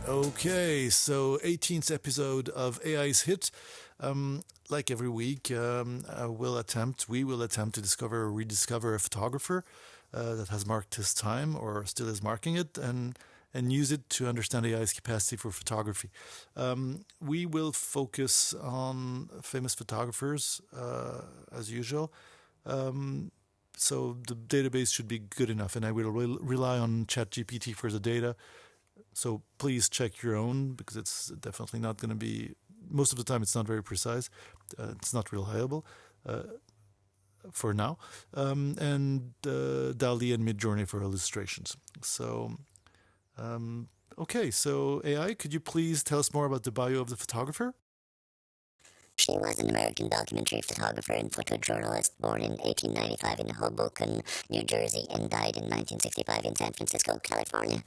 Okay, so 18th episode of AI's Hit. Like every week, we will attempt to discover or rediscover a photographer that has marked his time or still is marking it, and use it to understand AI's capacity for photography. We will focus on famous photographers as usual. Um, so the database should be good enough, and I will rely on ChatGPT for the data. So please check your own, because it's definitely not going to be, most of the time it's not very precise. It's not reliable uh, for now. And Dall-E and Midjourney for illustrations. So, um, okay, so AI, could you please tell us more about the bio of the photographer? She was an American documentary photographer and photojournalist born in 1895 in Hoboken, New Jersey, and died in 1965 in San Francisco, California.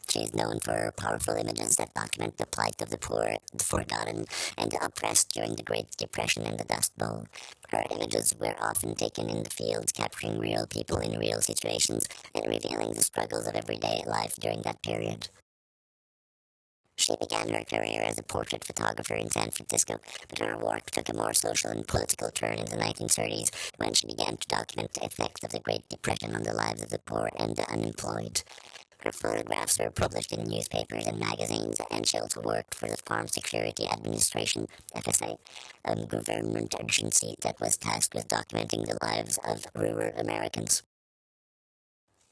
She is known for her powerful images that document the plight of the poor, the forgotten, and the oppressed during the Great Depression and the Dust Bowl. Her images were often taken in the fields, capturing real people in real situations and revealing the struggles of everyday life during that period. She began her career as a portrait photographer in San Francisco, but her work took a more social and political turn in the 1930s when she began to document the effects of the Great Depression on the lives of the poor and the unemployed. Her photographs were published in newspapers and magazines, and she also worked for the Farm Security Administration, FSA, a government agency that was tasked with documenting the lives of rural Americans.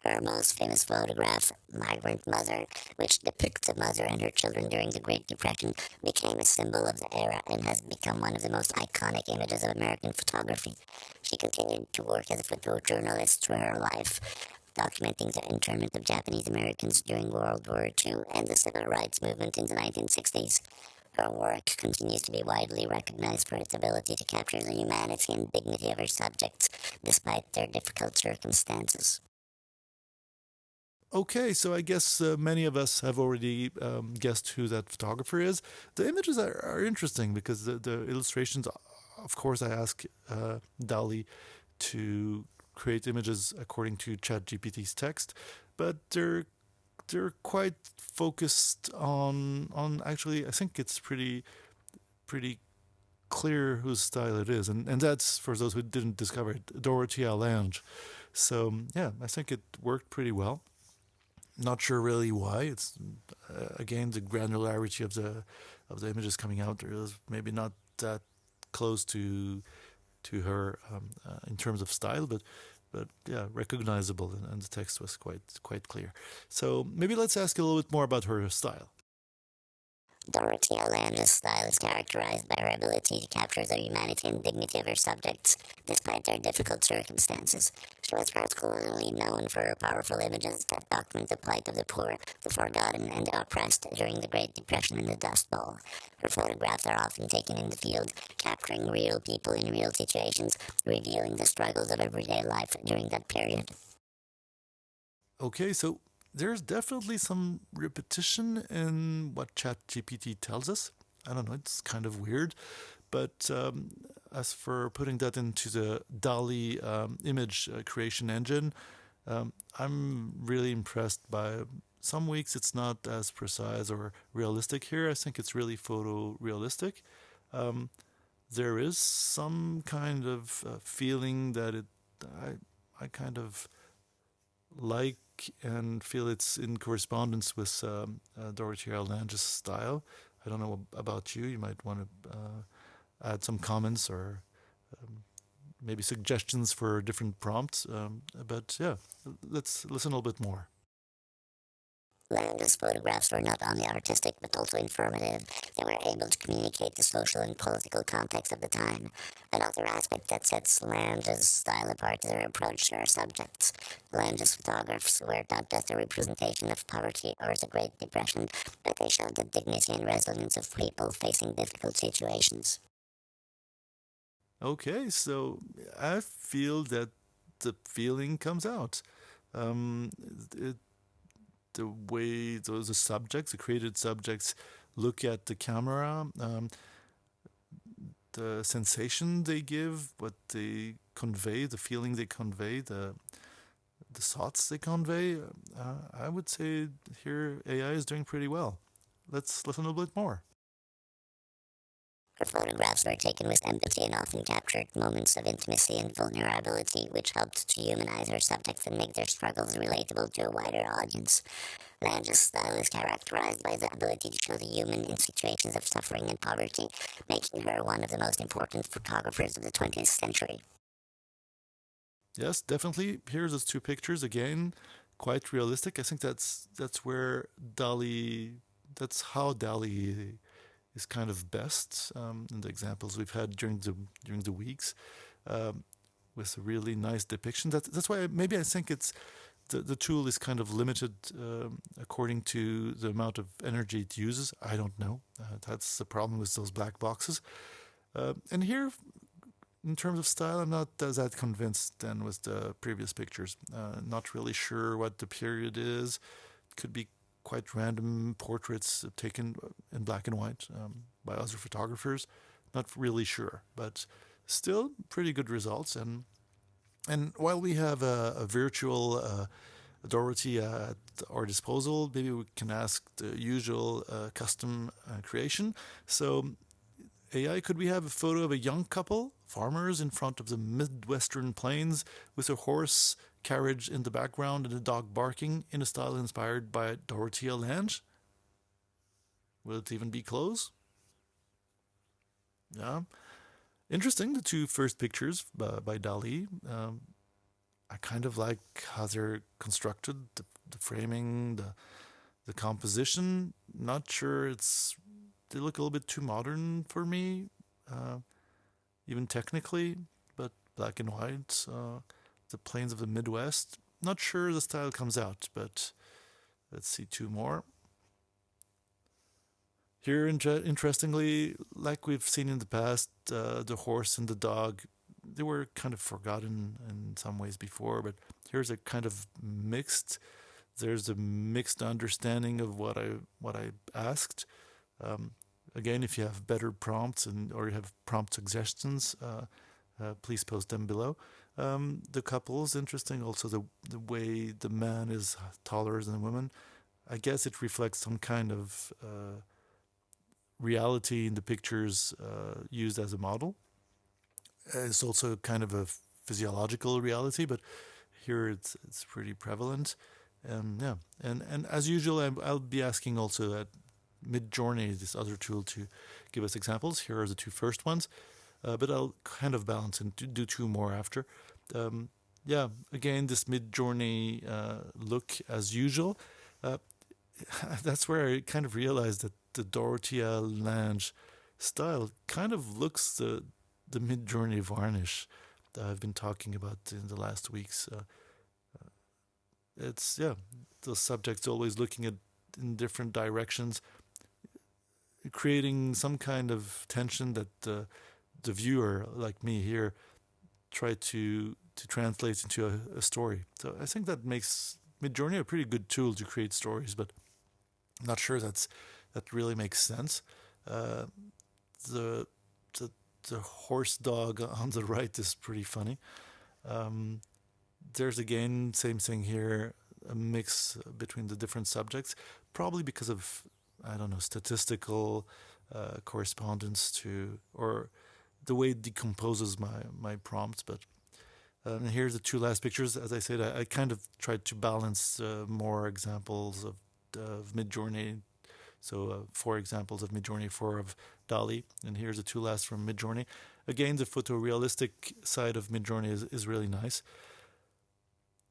Her most famous photograph, Migrant Mother, which depicts a mother and her children during the Great Depression, became a symbol of the era and has become one of the most iconic images of American photography. She continued to work as a photojournalist through her life, documenting the internment of Japanese Americans during World War II and the civil rights movement in the 1960s. Her work continues to be widely recognized for its ability to capture the humanity and dignity of her subjects, despite their difficult circumstances. Okay, so I guess many of us have already guessed who that photographer is. The images are interesting because the illustrations, of course, I ask Dali to create images according to ChatGPT's text, but they're quite focused on actually. I think it's pretty clear whose style it is, and that's for those who didn't discover it, Dorothea Lange. So yeah, I think it worked pretty well. Not sure really why. It's again the granularity of the images coming out there is maybe not that close to her in terms of style, but yeah, recognizable, and the text was quite clear. So maybe let's ask a little bit more about her style. Dorothea Lange's style is characterized by her ability to capture the humanity and dignity of her subjects, despite their difficult circumstances. She was particularly known for her powerful images that document the plight of the poor, the forgotten, and the oppressed during the Great Depression and the Dust Bowl. Her photographs are often taken in the field, capturing real people in real situations, revealing the struggles of everyday life during that period. Okay, so there's definitely some repetition in what ChatGPT tells us. I don't know, it's kind of weird. But as for putting that into the Dall-E image creation engine, I'm really impressed by some weeks it's not as precise or realistic. Here, I think it's really photorealistic. Um, there is some kind of feeling that I kind of like and feel it's in correspondence with Dorothea Lange's style. I don't know about you. You might want to add some comments or um, maybe suggestions for different prompts. But yeah, let's listen a little bit more. Lange's photographs were not only artistic but also informative. They were able to communicate the social and political context of the time. Another aspect that sets Lange's style apart is her approach to her subjects. Lange's photographs were not just a representation of poverty or the Great Depression, but they showed the dignity and resilience of people facing difficult situations. Okay, so I feel that the feeling comes out. Um, it, the way those the subjects, the created subjects, look at the camera, the sensation they give, what they convey, the feeling they convey, the thoughts they convey. I would say here AI is doing pretty well. let's listen a little bit more. Her photographs were taken with empathy and often captured moments of intimacy and vulnerability, which helped to humanize her subjects and make their struggles relatable to a wider audience. Lange's style is characterized by the ability to show the human in situations of suffering and poverty, making her one of the most important photographers of the 20th century. Yes, definitely. Here's those two pictures again, quite realistic. I think that's where Dall-E, that's how Dall-E is kind of best in the examples we've had during the weeks, um, with a really nice depiction. That's why maybe I think it's the tool is kind of limited according to the amount of energy it uses. I don't know. That's the problem with those black boxes. And here, in terms of style, I'm not that convinced than with the previous pictures. Not really sure what the period is. It could be quite random portraits taken in black and white by other photographers. Not really sure, but still pretty good results. And while we have a virtual Dorothea at our disposal, maybe we can ask the usual custom creation. So AI, could we have a photo of a young couple, farmers in front of the Midwestern plains, with a horse carriage in the background and a dog barking in a style inspired by Dorothea Lange? Will it even be close? Yeah. Interesting, the two first pictures by Dall-E. I kind of like how they're constructed, the framing, the composition. Not sure they look a little bit too modern for me. Uh, Even technically, but black and white. The plains of the Midwest. Not sure the style comes out, but let's see two more. Here, interestingly, like we've seen in the past, the horse and the dog, they were kind of forgotten in some ways before, but here's a kind of mixed. There's a mixed understanding of what I asked. Um, Again, if you have better prompts or you have prompt suggestions, please post them below. The couple is interesting. Also, the way the man is taller than the woman. I guess it reflects some kind of reality in the pictures used as a model. It's also kind of a physiological reality, but here it's pretty prevalent. Yeah, and as usual, I'll be asking also at Midjourney, this other tool, to give us examples. Here are the two first ones, but I'll kind of balance and do two more after. Um, yeah, again, this Midjourney look as usual. Uh, that's where I kind of realized that the Dorothea Lange style kind of looks the Midjourney varnish that I've been talking about in the last weeks. It's yeah, the subject's always looking at in different directions, creating some kind of tension that the viewer, like me here, try to translate into a story. So I think that makes Midjourney a pretty good tool to create stories, but I'm not sure that really makes sense. Uh, the the the horse dog on the right is pretty funny. Um, there's again same thing here, a mix between the different subjects, probably because of I don't know statistical correspondence to or the way it decomposes my prompts. But and here's the two last pictures. As I said, I kind of tried to balance more examples of Midjourney. So 4 examples of Midjourney, 4 of Dall-E, and here's the two last from Midjourney. Again, the photorealistic side of Midjourney is really nice.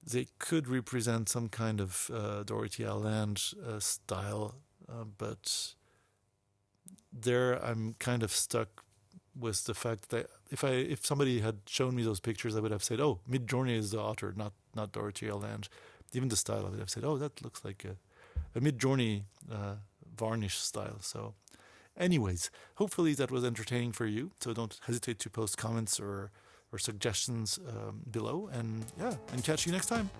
They could represent some kind of Dorothea Lange style, but there I'm kind of stuck with the fact that if somebody had shown me those pictures, I would have said, "Oh, Midjourney is the author, not Dorothea Lange." Even the style, I would have said, "Oh, that looks like a Midjourney varnish style." So, anyways, hopefully that was entertaining for you. So don't hesitate to post comments or suggestions below, and yeah, and catch you next time.